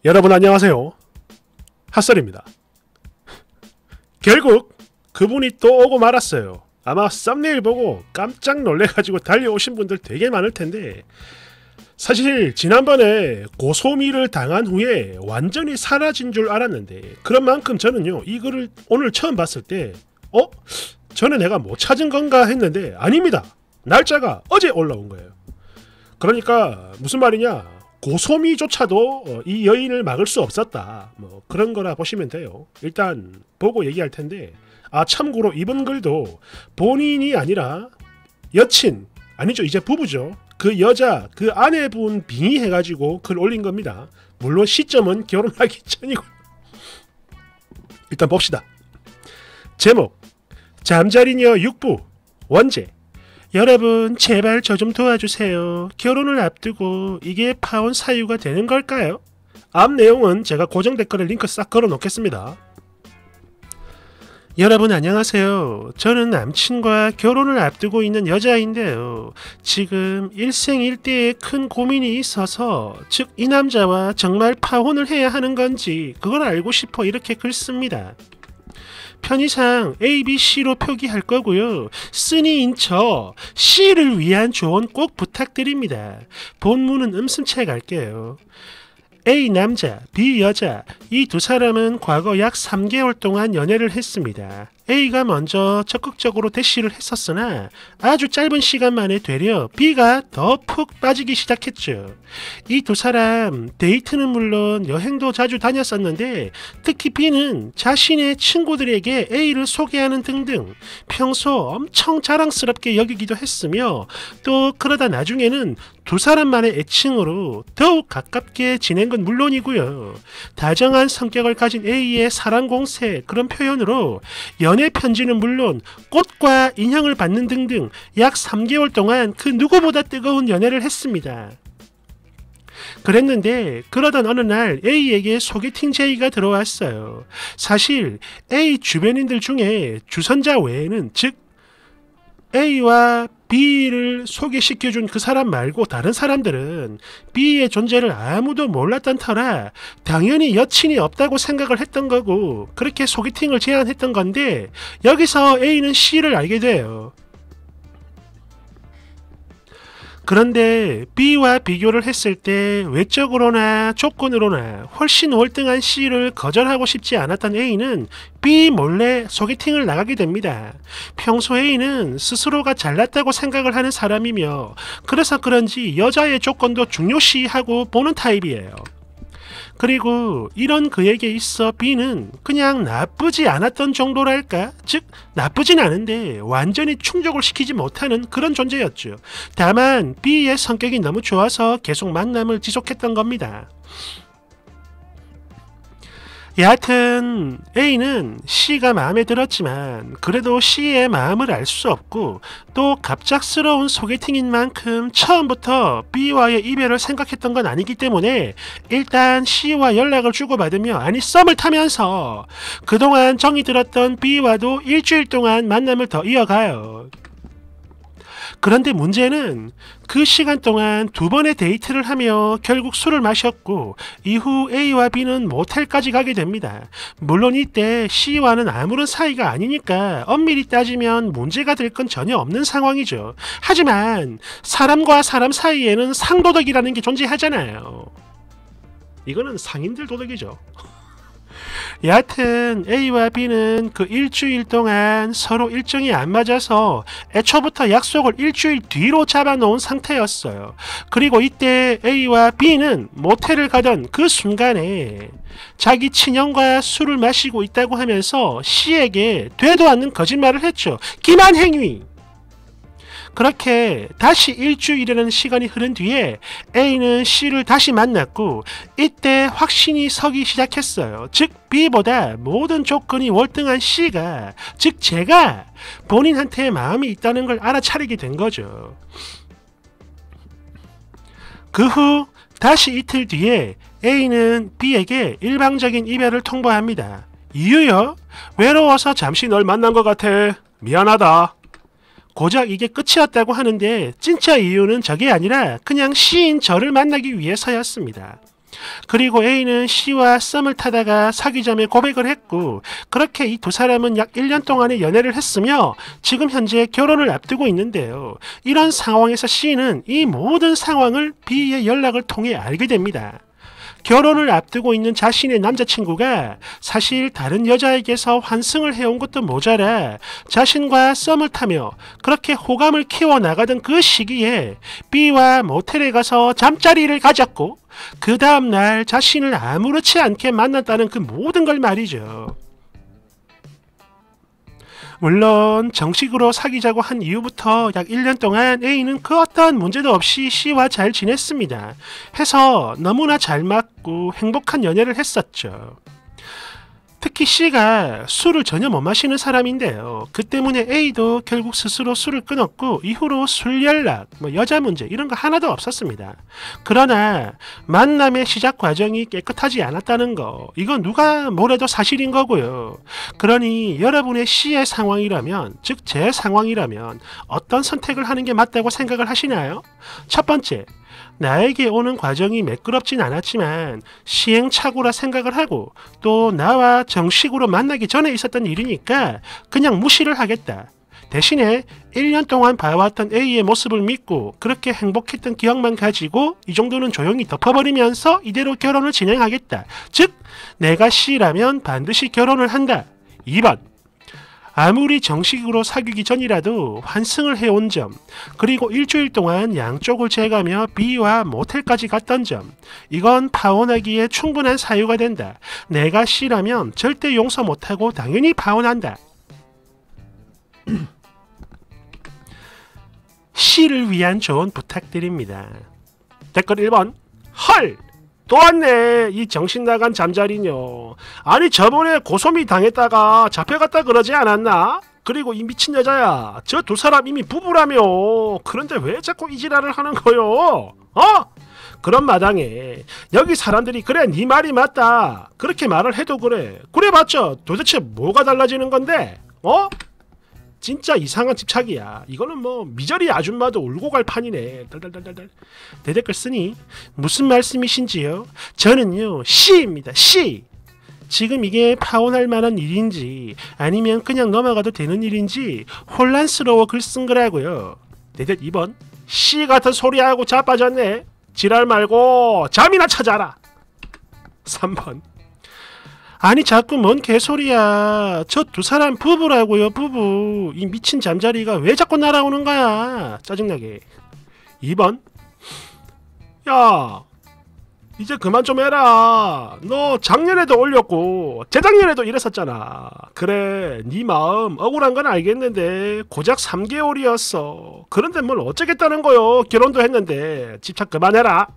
여러분 안녕하세요. 핫설입니다. 결국 그분이 또 오고 말았어요. 아마 썸네일 보고 깜짝 놀래가지고 달려오신 분들 되게 많을 텐데, 사실 지난번에 고소미를 당한 후에 완전히 사라진 줄 알았는데, 그런 만큼 저는요 이 글을 오늘 처음 봤을 때 저는 내가 못 찾은 건가 했는데 아닙니다. 날짜가 어제 올라온 거예요. 그러니까 무슨 말이냐, 고소미조차도 이 여인을 막을 수 없었다, 뭐 그런 거라 보시면 돼요. 일단 보고 얘기할 텐데, 참고로 이번 글도 본인이 아니라 여친, 아니죠, 이제 부부죠, 그 여자, 그 아내분 빙의해가지고 글 올린 겁니다. 물론 시점은 결혼하기 전이고. 일단 봅시다. 제목: 잠자리녀 육부 원제. 여러분 제발 저 좀 도와주세요. 결혼을 앞두고 이게 파혼 사유가 되는 걸까요? 앞 내용은 제가 고정 댓글에 링크 싹 걸어 놓겠습니다. 여러분 안녕하세요. 저는 남친과 결혼을 앞두고 있는 여자인데요. 지금 일생일대에 큰 고민이 있어서, 즉 이 남자와 정말 파혼을 해야 하는 건지 그걸 알고 싶어 이렇게 글 씁니다. 편의상 A, B, C로 표기할 거고요. 쓴이인 저 C를 위한 조언 꼭 부탁드립니다. 본문은 음슴체 갈게요. A 남자, B 여자, 이 두 사람은 과거 약 3개월 동안 연애를 했습니다. A가 먼저 적극적으로 대시를 했었으나 아주 짧은 시간 만에 되려 B가 더 푹 빠지기 시작했죠. 이 두 사람 데이트는 물론 여행도 자주 다녔었는데, 특히 B는 자신의 친구들에게 A를 소개하는 등등 평소 엄청 자랑스럽게 여기기도 했으며, 또 그러다 나중에는 두 사람만의 애칭으로 더욱 가깝게 지낸 건 물론이고요. 다정한 성격을 가진 A의 사랑 공세, 그런 표현으로 연애 편지는 물론 꽃과 인형을 받는 등등 약 3개월 동안 그 누구보다 뜨거운 연애를 했습니다. 그랬는데 그러던 어느 날 A에게 소개팅 제의가 들어왔어요. 사실 A 주변인들 중에 주선자 외에는, 즉 A와 B를 소개시켜준 그 사람 말고 다른 사람들은 B의 존재를 아무도 몰랐던 터라 당연히 여친이 없다고 생각을 했던 거고, 그렇게 소개팅을 제안했던 건데, 여기서 A는 C를 알게 돼요. 그런데 B와 비교를 했을 때 외적으로나 조건으로나 훨씬 월등한 C를 거절하고 싶지 않았던 A는 B 몰래 소개팅을 나가게 됩니다. 평소 A는 스스로가 잘났다고 생각을 하는 사람이며, 그래서 그런지 여자의 조건도 중요시하고 보는 타입이에요. 그리고 이런 그에게 있어 B는 그냥 나쁘지 않았던 정도랄까? 즉 나쁘진 않은데 완전히 충족을 시키지 못하는 그런 존재였죠. 다만 B의 성격이 너무 좋아서 계속 만남을 지속했던 겁니다. 여하튼 A는 C가 마음에 들었지만 그래도 C의 마음을 알 수 없고, 또 갑작스러운 소개팅인 만큼 처음부터 B와의 이별을 생각했던 건 아니기 때문에 일단 C와 연락을 주고받으며, 아니 썸을 타면서 그동안 정이 들었던 B와도 일주일 동안 만남을 더 이어가요. 그런데 문제는 그 시간 동안 두 번의 데이트를 하며 결국 술을 마셨고, 이후 A와 B는 모텔까지 가게 됩니다. 물론 이때 C와는 아무런 사이가 아니니까 엄밀히 따지면 문제가 될 건 전혀 없는 상황이죠. 하지만 사람과 사람 사이에는 상도덕이라는 게 존재하잖아요. 이거는 상인들 도덕이죠. 여하튼 A와 B는 그 일주일 동안 서로 일정이 안 맞아서 애초부터 약속을 일주일 뒤로 잡아놓은 상태였어요. 그리고 이때 A와 B는 모텔을 가던 그 순간에 자기 친형과 술을 마시고 있다고 하면서 C에게 되도 않는 거짓말을 했죠. 기만 행위! 그렇게 다시 일주일이라는 시간이 흐른 뒤에 A는 C를 다시 만났고, 이때 확신이 서기 시작했어요. 즉 B보다 모든 조건이 월등한 C가, 즉 제가 본인한테 마음이 있다는 걸 알아차리게 된 거죠. 그 후 다시 이틀 뒤에 A는 B에게 일방적인 이별을 통보합니다. 이유요? 외로워서 잠시 널 만난 것 같아. 미안하다. 고작 이게 끝이었다고 하는데 진짜 이유는 저게 아니라 그냥 시인 저를 만나기 위해서였습니다. 그리고 A는 C와 썸을 타다가 사귀자며 고백을 했고, 그렇게 이 두 사람은 약 1년 동안의 연애를 했으며 지금 현재 결혼을 앞두고 있는데요. 이런 상황에서 C는 이 모든 상황을 B의 연락을 통해 알게 됩니다. 결혼을 앞두고 있는 자신의 남자친구가 사실 다른 여자에게서 환승을 해온 것도 모자라 자신과 썸을 타며 그렇게 호감을 키워나가던 그 시기에 B와 모텔에 가서 잠자리를 가졌고, 그 다음날 자신을 아무렇지 않게 만났다는 그 모든 걸 말이죠. 물론 정식으로 사귀자고 한 이후부터 약 1년 동안 A는 그 어떠한 문제도 없이 C와 잘 지냈습니다. 해서 너무나 잘 맞고 행복한 연애를 했었죠. 특히 C가 술을 전혀 못 마시는 사람인데요. 그 때문에 A도 결국 스스로 술을 끊었고 이후로 술 연락, 여자 문제 이런 거 하나도 없었습니다. 그러나 만남의 시작 과정이 깨끗하지 않았다는 거, 이건 누가 뭐래도 사실인 거고요. 그러니 여러분의 C의 상황이라면, 즉 제 상황이라면 어떤 선택을 하는 게 맞다고 생각을 하시나요? 첫 번째, 나에게 오는 과정이 매끄럽진 않았지만 시행착오라 생각을 하고 또 나와 정식으로 만나기 전에 있었던 일이니까 그냥 무시를 하겠다. 대신에 1년 동안 봐왔던 A의 모습을 믿고 그렇게 행복했던 기억만 가지고 이 정도는 조용히 덮어버리면서 이대로 결혼을 진행하겠다. 즉 내가 C라면 반드시 결혼을 한다. 2번, 아무리 정식으로 사귀기 전이라도 환승을 해온 점, 그리고 일주일 동안 양쪽을 재가며 B와 모텔까지 갔던 점, 이건 파혼하기에 충분한 사유가 된다. 내가 C라면 절대 용서 못하고 당연히 파혼한다. C를 위한 조언 부탁드립니다. 댓글 1번. 헐! 또 왔네, 이 정신나간 잠자리녀. 아니 저번에 고소미 당했다가 잡혀갔다 그러지 않았나? 그리고 이 미친 여자야, 저 두 사람 이미 부부라며. 그런데 왜 자꾸 이 지랄을 하는 거요? 그런 마당에 여기 사람들이 그래 네 말이 맞다 그렇게 말을 해도 그래 봤자 도대체 뭐가 달라지는 건데? 진짜 이상한 집착이야. 이거는 뭐 미저리 아줌마도 울고 갈 판이네. 달달달달달. 대댓글 쓰니 무슨 말씀이신지요? 저는요 C입니다. C. 지금 이게 파혼할 만한 일인지 아니면 그냥 넘어가도 되는 일인지 혼란스러워 글 쓴 거라고요. 대댓 2번. C 같은 소리하고 자빠졌네. 지랄 말고 잠이나 찾아라. 3번. 아니 자꾸 뭔 개소리야. 저 두 사람 부부라고요, 부부. 이 미친 잠자리가 왜 자꾸 날아오는 거야. 짜증나게. 2번. 야, 이제 그만 좀 해라. 너 작년에도 올렸고 재작년에도 이랬었잖아. 그래, 네 마음 억울한 건 알겠는데 고작 3개월이었어. 그런데 뭘 어쩌겠다는 거요. 결혼도 했는데. 집착 그만해라.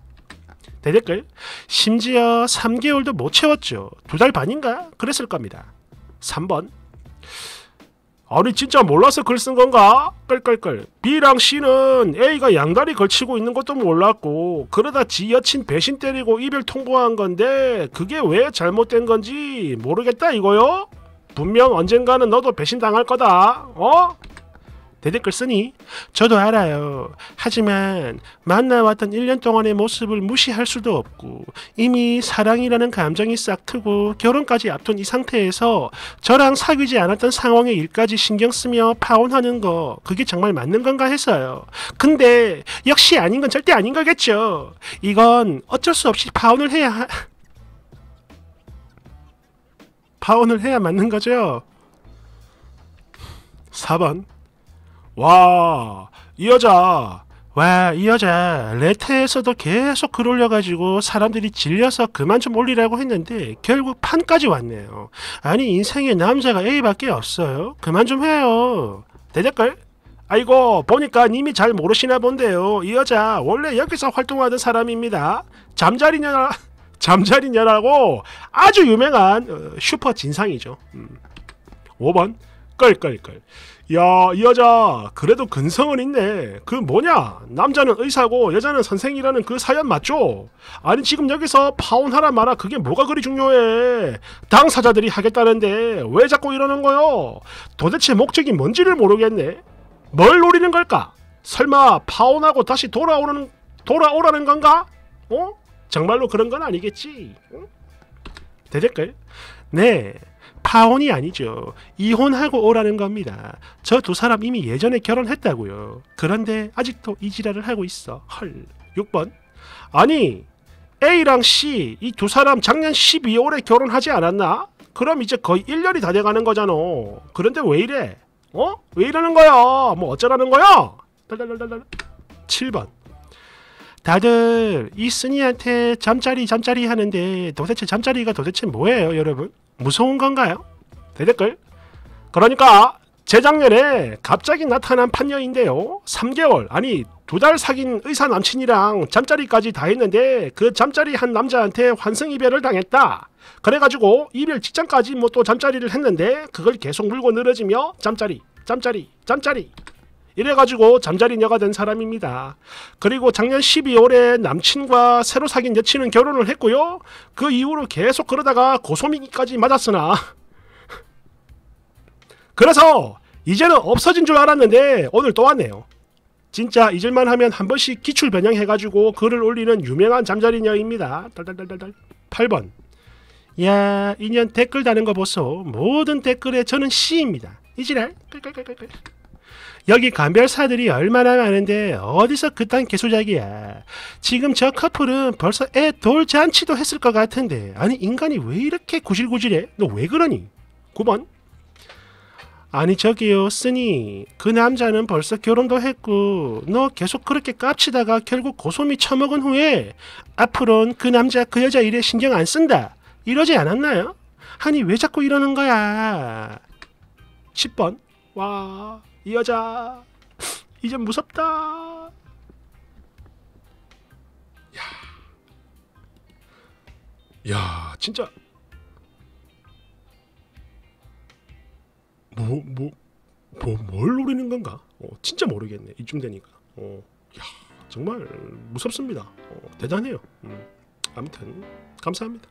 대댓글. 심지어 3개월도 못 채웠죠. 2달 반인가? 그랬을 겁니다. 3번. 아니 진짜 몰라서 글 쓴 건가? 끌끌끌. B랑 C는 A가 양다리 걸치고 있는 것도 몰랐고 그러다 지 여친 배신 때리고 이별 통보한 건데 그게 왜 잘못된 건지 모르겠다 이거요? 분명 언젠가는 너도 배신당할 거다. 대댓글 쓰니 저도 알아요. 하지만 만나왔던 1년 동안의 모습을 무시할 수도 없고 이미 사랑이라는 감정이 싹 트고 결혼까지 앞둔 이 상태에서 저랑 사귀지 않았던 상황의 일까지 신경 쓰며 파혼하는 거 그게 정말 맞는 건가 해서요. 근데 역시 아닌 건 절대 아닌 거겠죠. 이건 어쩔 수 없이 파혼을 해야 맞는 거죠. 4번. 이 여자 레테에서도 계속 글 올려가지고 사람들이 질려서 그만 좀 올리라고 했는데 결국 판까지 왔네요. 아니 인생에 남자가 A밖에 없어요. 그만 좀 해요. 대댓글. 아이고 보니까 님이 잘 모르시나 본데요. 이 여자 원래 여기서 활동하던 사람입니다. 잠자리녀라고 아주 유명한 슈퍼 진상이죠. 5번. 끌끌끌. 야, 이 여자 그래도 근성은 있네. 그 뭐냐, 남자는 의사고 여자는 선생이라는 그 사연 맞죠? 아니 지금 여기서 파혼하라 마라 그게 뭐가 그리 중요해. 당사자들이 하겠다는데 왜 자꾸 이러는 거요? 도대체 목적이 뭔지를 모르겠네. 뭘 노리는 걸까? 설마 파혼하고 다시 돌아오라는 건가? 정말로 그런 건 아니겠지? 응? 대댓글? 네, 파혼이 아니죠. 이혼하고 오라는 겁니다. 저 두 사람 이미 예전에 결혼했다고요. 그런데 아직도 이 지랄을 하고 있어. 헐. 6번. 아니, A랑 C 이 두 사람 작년 12월에 결혼하지 않았나? 그럼 이제 거의 1년이 다 돼가는 거잖아. 그런데 왜 이래? 어? 왜 이러는 거야? 뭐 어쩌라는 거야? 7번. 다들 이 쓰니한테 잠자리 하는데 도대체 잠자리가 도대체 뭐예요, 여러분? 무서운 건가요? 대댓글. 그러니까 재작년에 갑자기 나타난 판녀인데요. 3개월 아니 2달 사귄 의사 남친이랑 잠자리까지 다 했는데 그 잠자리 한 남자한테 환승 이별을 당했다. 그래가지고 이별 직전까지 뭐 또 잠자리를 했는데 그걸 계속 물고 늘어지며 잠자리 이래가지고 잠자리녀가 된 사람입니다. 그리고 작년 12월에 남친과 새로 사귄 여친은 결혼을 했고요. 그 이후로 계속 그러다가 고소미기까지 맞았으나 그래서 이제는 없어진 줄 알았는데 오늘 또 왔네요. 진짜 잊을만 하면 한 번씩 기출 변형해가지고 글을 올리는 유명한 잠자리녀입니다. 8번. 야, 인연 댓글 다는 거 보소. 모든 댓글에 저는 C입니다. 이지랄. 여기 감별사들이 얼마나 많은데 어디서 그딴 개소작이야. 지금 저 커플은 벌써 애 돌잔치도 했을 것 같은데 아니 인간이 왜 이렇게 구질구질해? 너 왜 그러니? 9번. 아니 저기요 쓰니 그 남자는 벌써 결혼도 했고 너 계속 그렇게 깝치다가 결국 고소미 처먹은 후에 앞으로는 그 남자 그 여자 일에 신경 안 쓴다 이러지 않았나요? 아니 왜 자꾸 이러는 거야? 10번. 와, 이 여자 이제 무섭다. 야 진짜 뭘 노리는 건가? 진짜 모르겠네. 이쯤 되니까. 야, 정말 무섭습니다. 대단해요. 아무튼 감사합니다.